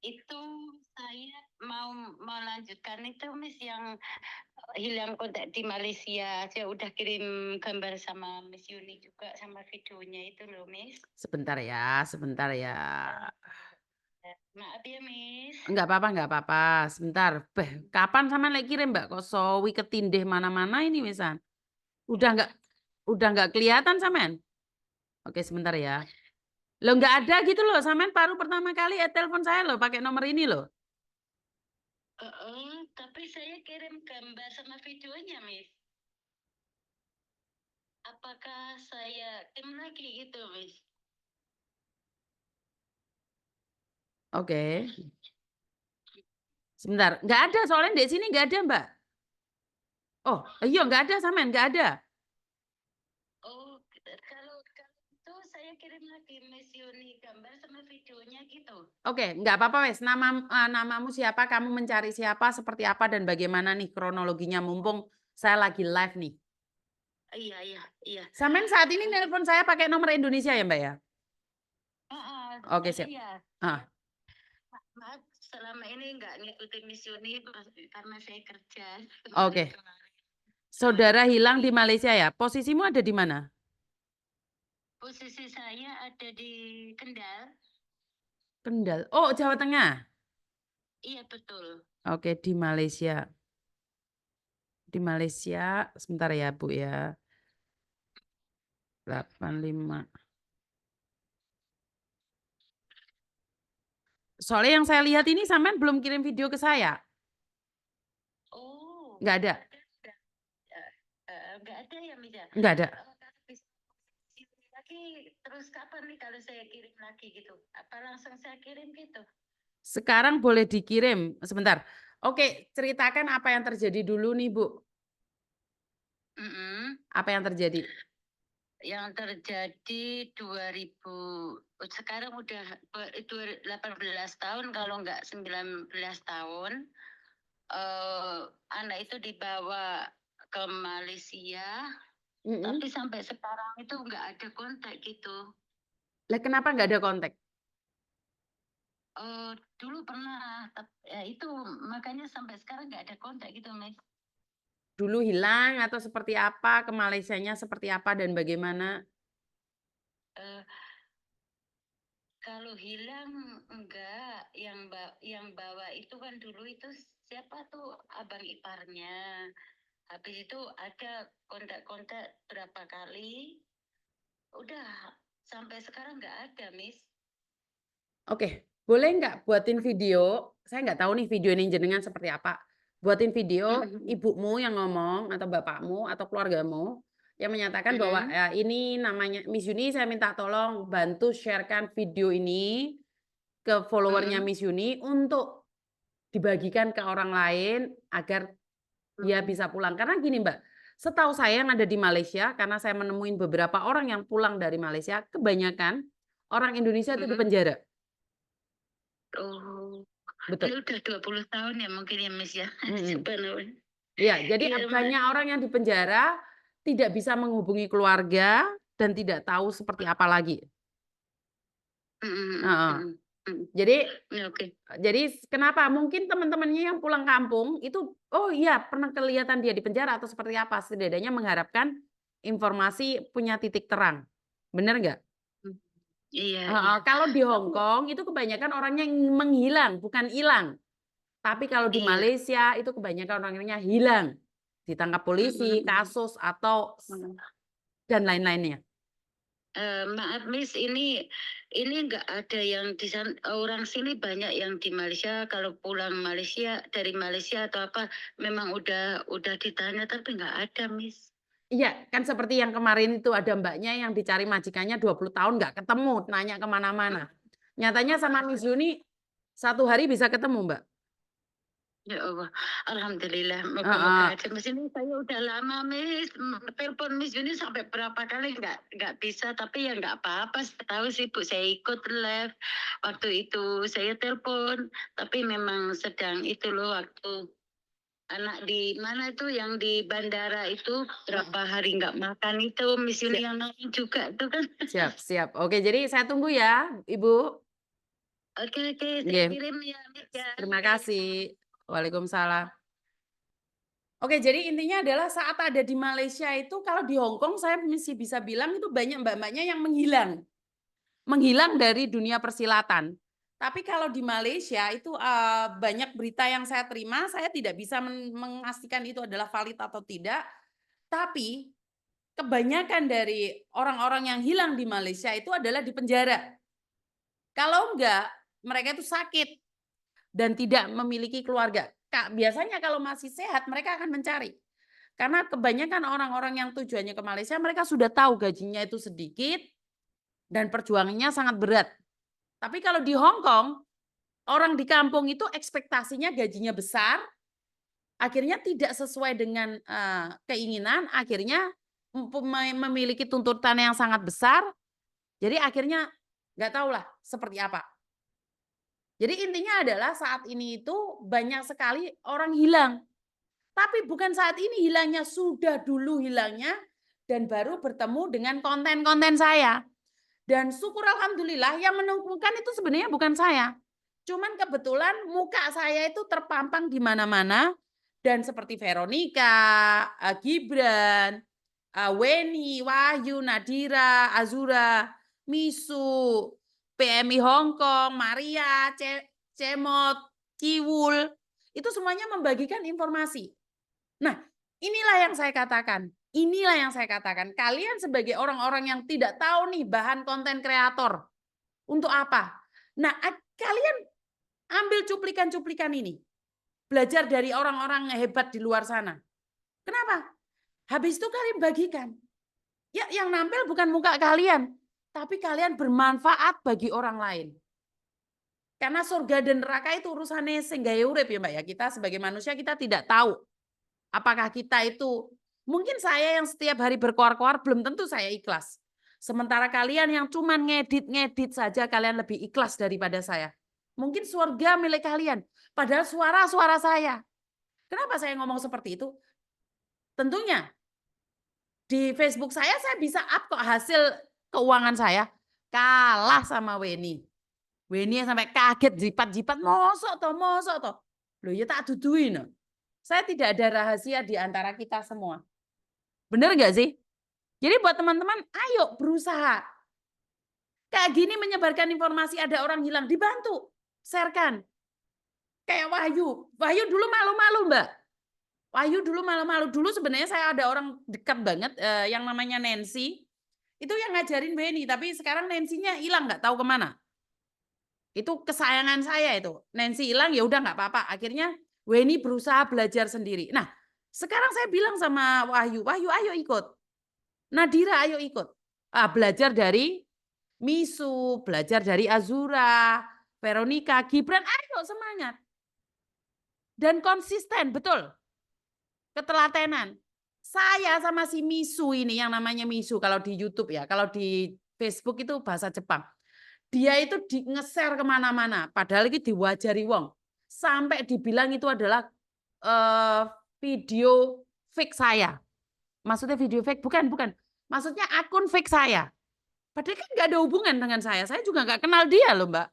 Itu saya mau mau lanjutkan itu Miss yang hilang kontak di Malaysia. Saya udah kirim gambar sama Miss Yuni juga sama videonya itu loh Miss. Sebentar ya. Maaf ya Miss. Enggak apa-apa, sebentar. Beh, kapan sampean lek kirim, Mbak? Kok sowi ketindih mana-mana ini wisan. Udah enggak udah enggak kelihatan sampean? Oke, sebentar ya. Loh enggak ada gitu loh, sampean baru pertama kali telepon saya loh pakai nomor ini loh. Tapi saya kirim gambar sama videonya Miss. Apakah saya tim lagi gitu Miss? Oke. Sebentar, enggak ada soalnya di sini enggak ada, Mbak. Oh, iya enggak ada sampean, enggak ada. Oh, kalau itu saya kirim lagi Miss Yuni gambar sama videonya gitu. Oke, enggak apa-apa wes. Namamu siapa, kamu mencari siapa, seperti apa dan bagaimana nih kronologinya mumpung saya lagi live nih. Iya, iya, iya. Sampean saat ini nelpon saya pakai nomor Indonesia ya, Mbak ya? Oke, siap. Iya. Ah, Maaf, selama ini nggak ngikutin Miss Yuni karena saya kerja oke. kemarin-kemarin. Saudara hilang di Iya. Malaysia ya? Posisimu ada di mana? Posisi saya ada di Kendal. Kendal. Oh, Jawa Tengah. Iya, betul. Oke, di Malaysia. Di Malaysia, sebentar ya, Bu ya. 85. Soalnya yang saya lihat ini sampean belum kirim video ke saya. Oh, Enggak ada. nggak ada ya, Miss ya? Enggak ada. Apakah bisa kirim lagi terus kapan nih kalau saya kirim lagi gitu? Apa langsung saya kirim gitu? Sekarang boleh dikirim. Sebentar. Oke, ceritakan apa yang terjadi dulu nih, Bu. Mm-mm. Apa yang terjadi? Yang terjadi 2000, sekarang udah 18 tahun kalau nggak 19 tahun. Anak itu dibawa ke Malaysia, Mm-mm. tapi sampai sekarang itu nggak ada kontak gitu. Lah kenapa nggak ada kontak? Dulu pernah, ya itu makanya sampai sekarang nggak ada kontak gitu, Mas. Dulu hilang atau seperti apa? Ke Malaysianya seperti apa dan bagaimana? Eh, Kalau hilang enggak, yang bawa itu kan dulu itu siapa tuh abang iparnya. Habis itu ada kontak-kontak berapa kali, udah sampai sekarang nggak ada, Miss. Oke, boleh nggak buatin video? Saya nggak tahu nih video ini jenengan seperti apa. Buatin video Mm-mm. ibumu yang ngomong atau bapakmu atau keluargamu yang menyatakan bahwa Mm-mm. ini namanya Miss Yuni, saya minta tolong bantu sharekan video ini ke followernya Mm-mm. Miss Yuni untuk dibagikan ke orang lain agar dia Mm-mm. bisa pulang. Karena gini Mbak, setahu saya yang ada di Malaysia, karena saya menemuin beberapa orang yang pulang dari Malaysia, kebanyakan orang Indonesia itu di Mm-mm. penjara. Oh, ini Betul. udah 20 tahun ya mungkin ya, Miss ya. Mm-mm. Subhanallah. Iya, jadi Iya, Mbak. banyak orang yang di penjara tidak bisa menghubungi keluarga dan tidak tahu seperti apa lagi. Mm-mm. Heeh. Mm-mm. Mm-mm. Jadi Ya, oke. kenapa? Mungkin teman-temannya yang pulang kampung itu, oh iya pernah kelihatan dia di penjara atau seperti apa, setidaknya mengharapkan informasi punya titik terang. Benar nggak? Mm. Iya, Heeh, iya. kalau di Hong Aku, Kong itu kebanyakan orangnya yang menghilang, bukan hilang. Tapi kalau di iya. Malaysia itu kebanyakan orangnya hilang, ditangkap polisi, Mm-mm. kasus atau Mm. dan lain-lainnya. Maaf, Miss, ini nggak ada yang di sana. Orang sini banyak yang di Malaysia. Kalau pulang Malaysia dari Malaysia atau apa, memang udah ditanya, tapi nggak ada, Miss. Iya, kan seperti yang kemarin itu ada mbaknya yang dicari majikannya 20 tahun nggak ketemu, nanya kemana-mana. Nyatanya sama Miss Yuni 1 hari bisa ketemu, Mbak. Ya Allah, alhamdulillah. Moga-moga Heeh. aja. Miss, ini saya udah lama, Miss. Telepon Miss Yuni sampai berapa kali nggak bisa, tapi ya nggak apa-apa. Saya tahu sih, Bu, saya ikut live. Waktu itu saya telepon, tapi memang sedang itu loh waktu anak di mana itu yang di bandara itu berapa hari nggak makan itu Miss Yuni Siap, yang nanya juga itu kan. siap, siap. Oke, jadi saya tunggu ya, Ibu. Oke, saya Nggih. kirim ya, Miss, ya. Terima kasih. Waalaikumsalam. Oke, jadi intinya adalah saat ada di Malaysia itu kalau di Hong Kong saya masih bisa bilang itu banyak mbak-mbaknya yang menghilang. Menghilang dari dunia persilatan. Tapi kalau di Malaysia itu banyak berita yang saya terima, saya tidak bisa memastikan itu adalah valid atau tidak. Tapi kebanyakan dari orang-orang yang hilang di Malaysia itu adalah di penjara. Kalau enggak, mereka itu sakit dan tidak memiliki keluarga. Biasanya kalau masih sehat, mereka akan mencari. Karena kebanyakan orang-orang yang tujuannya ke Malaysia, mereka sudah tahu gajinya itu sedikit dan perjuangannya sangat berat. Tapi kalau di Hong Kong, orang di kampung itu ekspektasinya gajinya besar, akhirnya tidak sesuai dengan keinginan, akhirnya memiliki tuntutan yang sangat besar, jadi akhirnya nggak tahulah seperti apa. Jadi intinya adalah saat ini itu banyak sekali orang hilang. Tapi bukan saat ini hilangnya, sudah dulu hilangnya dan baru bertemu dengan konten-konten saya. Dan syukur alhamdulillah yang menemukan itu sebenarnya bukan saya. Cuman kebetulan muka saya itu terpampang di mana-mana dan seperti Veronica, Gibran, Weni, Wahyu, Nadira, Azura, Misu, PMI Hong Kong, Maria, Cemot, Kiwul, itu semuanya membagikan informasi. Nah, inilah yang saya katakan. Inilah yang saya katakan. Kalian sebagai orang-orang yang tidak tahu nih bahan konten kreator. Untuk apa? Nah, kalian ambil cuplikan-cuplikan ini. Belajar dari orang-orang hebat di luar sana. Kenapa? Habis itu kalian bagikan. Ya, yang nampil bukan muka kalian, tapi kalian bermanfaat bagi orang lain. Karena surga dan neraka itu urusannya sehingga urip ya Mbak ya. Kita sebagai manusia kita tidak tahu apakah kita itu, mungkin saya yang setiap hari berkoar-koar belum tentu saya ikhlas. Sementara kalian yang cuma ngedit-ngedit saja kalian lebih ikhlas daripada saya. Mungkin surga milik kalian, padahal suara-suara saya. Kenapa saya ngomong seperti itu? Tentunya di Facebook saya bisa up kok hasil keuangan saya. Kalah sama Weni. Weni sampai kaget jipat-jipat, mosok toh. Loh ya tak duduin. Saya tidak ada rahasia di antara kita semua. Benar nggak sih? Jadi buat teman-teman, ayo berusaha. Kayak gini menyebarkan informasi ada orang hilang, dibantu. Sharekan. Kayak Wahyu. Wahyu dulu malu-malu Mbak. Wahyu dulu malu-malu. Dulu sebenarnya saya ada orang dekat banget yang namanya Nancy. Itu yang ngajarin Weni, tapi sekarang Nancy-nya hilang nggak tahu kemana. Itu kesayangan saya itu. Nancy hilang ya udah nggak apa-apa. Akhirnya Weni berusaha belajar sendiri. Nah, sekarang saya bilang sama Wahyu, Wahyu ayo ikut. Nadira ayo ikut. Belajar dari Misu, belajar dari Azura, Veronica, Gibran, ayo semangat. Dan konsisten, betul. Ketelatenan. Saya sama si Misu ini yang namanya Misu kalau di YouTube ya, kalau di Facebook itu bahasa Jepang. Dia itu nge-share kemana-mana, padahal itu diwajari wong. Sampai dibilang itu adalah video fake saya. Maksudnya video fake? Bukan. Maksudnya akun fake saya. Padahal kan nggak ada hubungan dengan saya juga nggak kenal dia loh Mbak.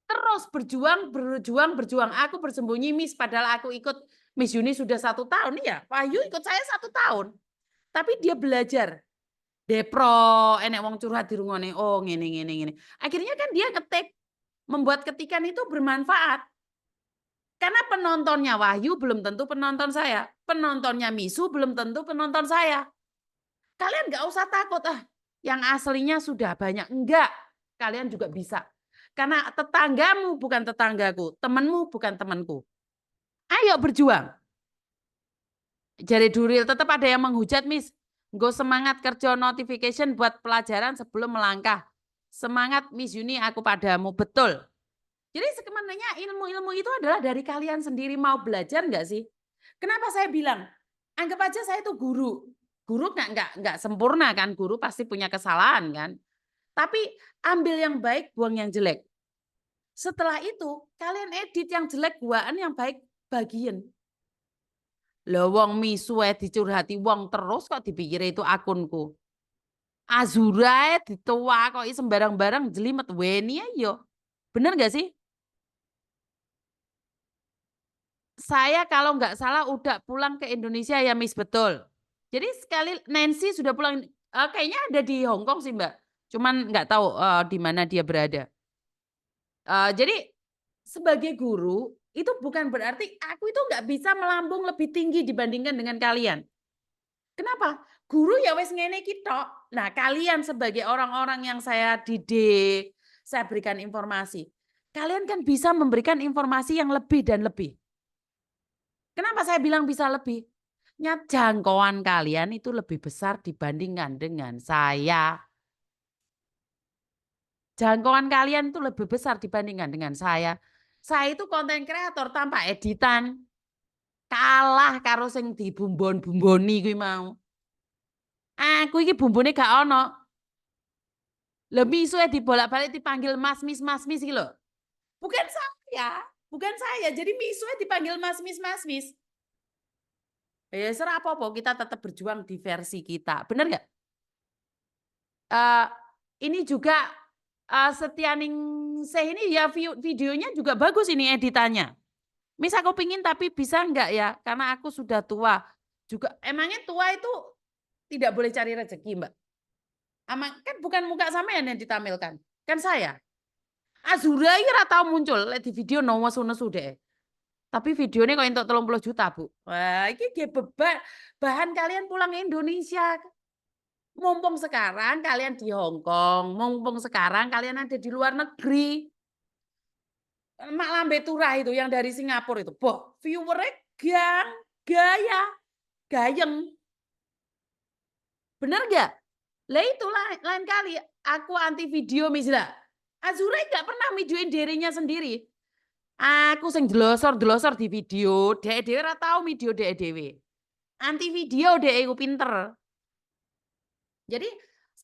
Terus berjuang. Aku bersembunyi Miss, padahal aku ikut Miss Uni sudah 1 tahun. Iya, Wahyu ikut saya 1 tahun. Tapi dia belajar. Depro, enek wong curhat di rungone, oh ngene. Akhirnya kan dia ngetik, membuat ketikan itu bermanfaat. Karena penontonnya Wahyu belum tentu penonton saya. Penontonnya Misu belum tentu penonton saya. Kalian nggak usah takut, yang aslinya sudah banyak. Enggak, kalian juga bisa. Karena tetanggamu bukan tetanggaku, temanmu bukan temanku. Ayo berjuang. Jari Duril tetap ada yang menghujat, Miss. Nggo semangat kerja notification buat pelajaran sebelum melangkah. Semangat Miss Yuni aku padamu, betul. Jadi sebenarnya ilmu-ilmu itu adalah dari kalian sendiri, mau belajar nggak sih? Kenapa saya bilang? Anggap aja saya itu guru. Guru nggak sempurna kan, guru pasti punya kesalahan kan. Tapi ambil yang baik, buang yang jelek. Setelah itu kalian edit yang jelek, buaan yang baik bagian. Lah wong Misu dicurhati wong terus kok dipikir itu akunku. Azura dituwakoki sembarang-barang jelimet weni yo. Bener nggak sih? Saya kalau nggak salah udah pulang ke Indonesia ya Miss, betul. Jadi sekali Nancy sudah pulang, kayaknya ada di Hong Kong sih Mbak, cuman nggak tahu, di mana dia berada. Jadi sebagai guru, itu bukan berarti aku itu nggak bisa melambung lebih tinggi dibandingkan dengan kalian. Kenapa? Guru ya wes ngene iki tok. Nah, kalian sebagai orang-orang yang saya didik, saya berikan informasi. Kalian kan bisa memberikan informasi yang lebih dan lebih. Kenapa saya bilang bisa lebih? Jangkauan kalian itu lebih besar dibandingkan dengan saya. Jangkauan kalian itu lebih besar dibandingkan dengan saya. Saya itu konten kreator tanpa editan. Kalah karo sing dibumbon-bumboni kuwi mau. Aku iki bumbune gak ono. Lho misuke dibolak-balik dipanggil Mas Mis iki lho. Bukan saya, bukan saya. Jadi misuke dipanggil Mas Mis. Ya serah apa-apa, kita tetap berjuang di versi kita. Bener nggak? Ini juga Setianing ini ya videonya juga bagus ini editannya. Mis aku pingin tapi bisa enggak ya? Karena aku sudah tua. Juga emangnya tua itu tidak boleh cari rezeki, Mbak? Kan bukan muka sampean yang ditampilkan. Kan saya. Azura ini ora tau muncul lek di video nesu-nesu deh. Tapi videonya kok entuk 30 juta, Bu. Wah, ini bahan kalian pulang Indonesia. Mumpung sekarang kalian di Hong Kong, mumpung sekarang kalian ada di luar negeri. Mak Lambe Turah itu yang dari Singapura itu, boh, viewernya gayeng. Bener gak? Lah itu lain kali aku anti video misalnya. Azura nggak pernah videoin dirinya sendiri. Aku sing delosor di video, dek dhewe ora tau video dek dhewe. Anti video dek iku pinter. Jadi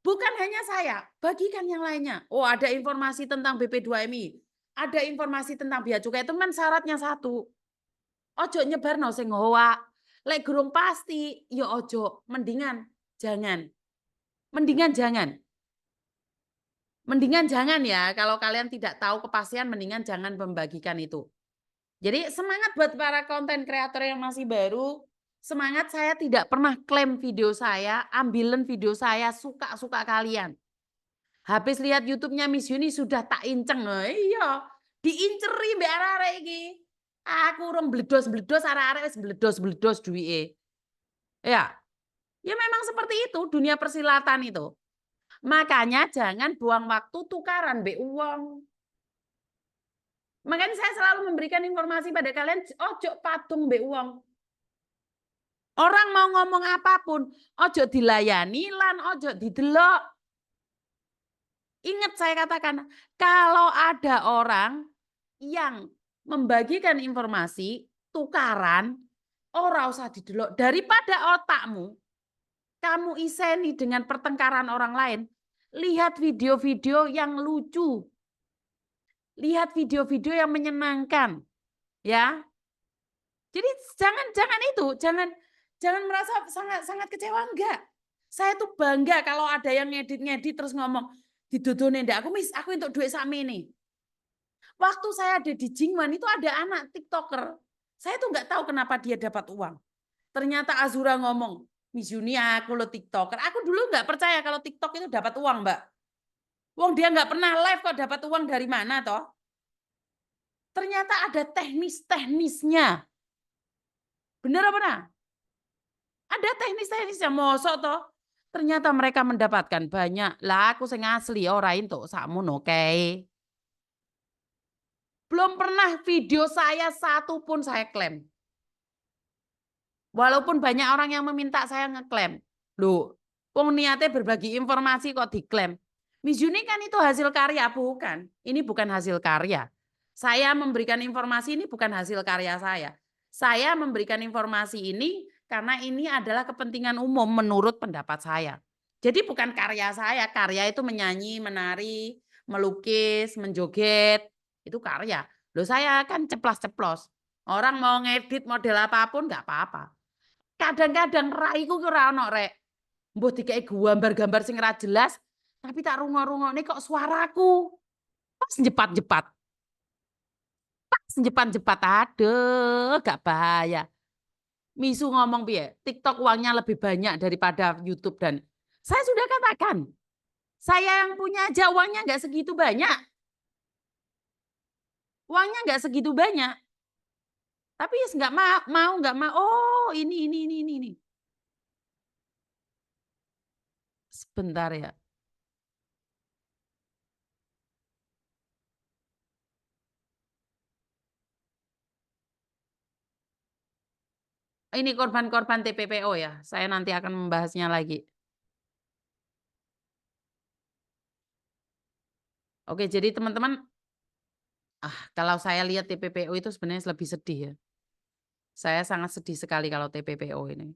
bukan hanya saya, bagikan yang lainnya. Oh, ada informasi tentang BP2MI, ada informasi tentang bea cukai, itu kan syaratnya satu. Ojo nyebarno sing hoak. Lek gurung pasti, ya ojo, mendingan jangan. Mendingan jangan. Mendingan jangan ya, kalau kalian tidak tahu kepastian mendingan jangan membagikan itu. Jadi semangat buat para konten kreator yang masih baru, semangat. Saya tidak pernah klaim video saya, ambilen video saya suka-suka kalian. Habis lihat YouTube-nya Miss Yuni sudah tak inceng. Oh, iya, diinceri mbak arek-arek iki. Aku urung bledos-bledos arek-arek wis bledos-bledos duwike. Ya. Ya memang seperti itu dunia persilatan itu. Makanya jangan buang waktu tukaran mbek uang. Makanya saya selalu memberikan informasi pada kalian, ojo patung mbek uang. Orang mau ngomong apapun, ojo dilayani lan ojo didelok. Ingat saya katakan, kalau ada orang yang membagikan informasi tukaran, ora usah didelok. Daripada otakmu kamu iseni dengan pertengkaran orang lain, lihat video-video yang lucu. Lihat video-video yang menyenangkan. Ya. Jadi jangan merasa sangat kecewa, enggak. Saya tuh bangga kalau ada yang ngedit terus ngomong, didodone ndak aku Miss, aku untuk duit sakmene. Waktu saya ada di Jingwan itu ada anak TikToker. Saya tuh nggak tahu kenapa dia dapat uang. Ternyata Azura ngomong, Miss Yuni aku lo TikToker. Aku dulu nggak percaya kalau TikTok itu dapat uang, Mbak. Wong dia nggak pernah live kok dapat uang dari mana toh? Ternyata ada teknisnya. Bener apa nah? Ada teknisnya, mosok toh. Ternyata mereka mendapatkan banyak. Lah aku sing asli ora entuk sakmono kae. Belum pernah video saya satu pun saya klaim. Walaupun banyak orang yang meminta saya ngeklaim. Loh, wong niatnya berbagi informasi kok diklaim. Miss Yuni kan itu hasil karya, bukan. Ini bukan hasil karya. Saya memberikan informasi ini bukan hasil karya saya. Saya memberikan informasi ini karena ini adalah kepentingan umum menurut pendapat saya. Jadi bukan karya saya. Karya itu menyanyi, menari, melukis, menjoget. Itu karya. Loh saya kan ceplos-ceplos. Orang mau ngedit model apapun nggak apa-apa. Kadang-kadang raiku ora ono rek. Mbah dikei gambar-gambar sing ra jelas, tapi tak rungok-rungokne kok suaraku pas jepat-jepat, jepat-jepat, aduh gak bahaya. Misu ngomong piye, TikTok uangnya lebih banyak daripada YouTube dan saya sudah katakan, saya yang punya aja uangnya nggak segitu banyak, uangnya nggak segitu banyak, tapi yes nggak mau nggak mau, oh ini. Sebentar ya, ini korban-korban TPPO ya, saya nanti akan membahasnya lagi. Oke, jadi teman-teman, kalau saya lihat TPPO itu sebenarnya lebih sedih ya. Saya sangat sedih sekali kalau TPPO ini.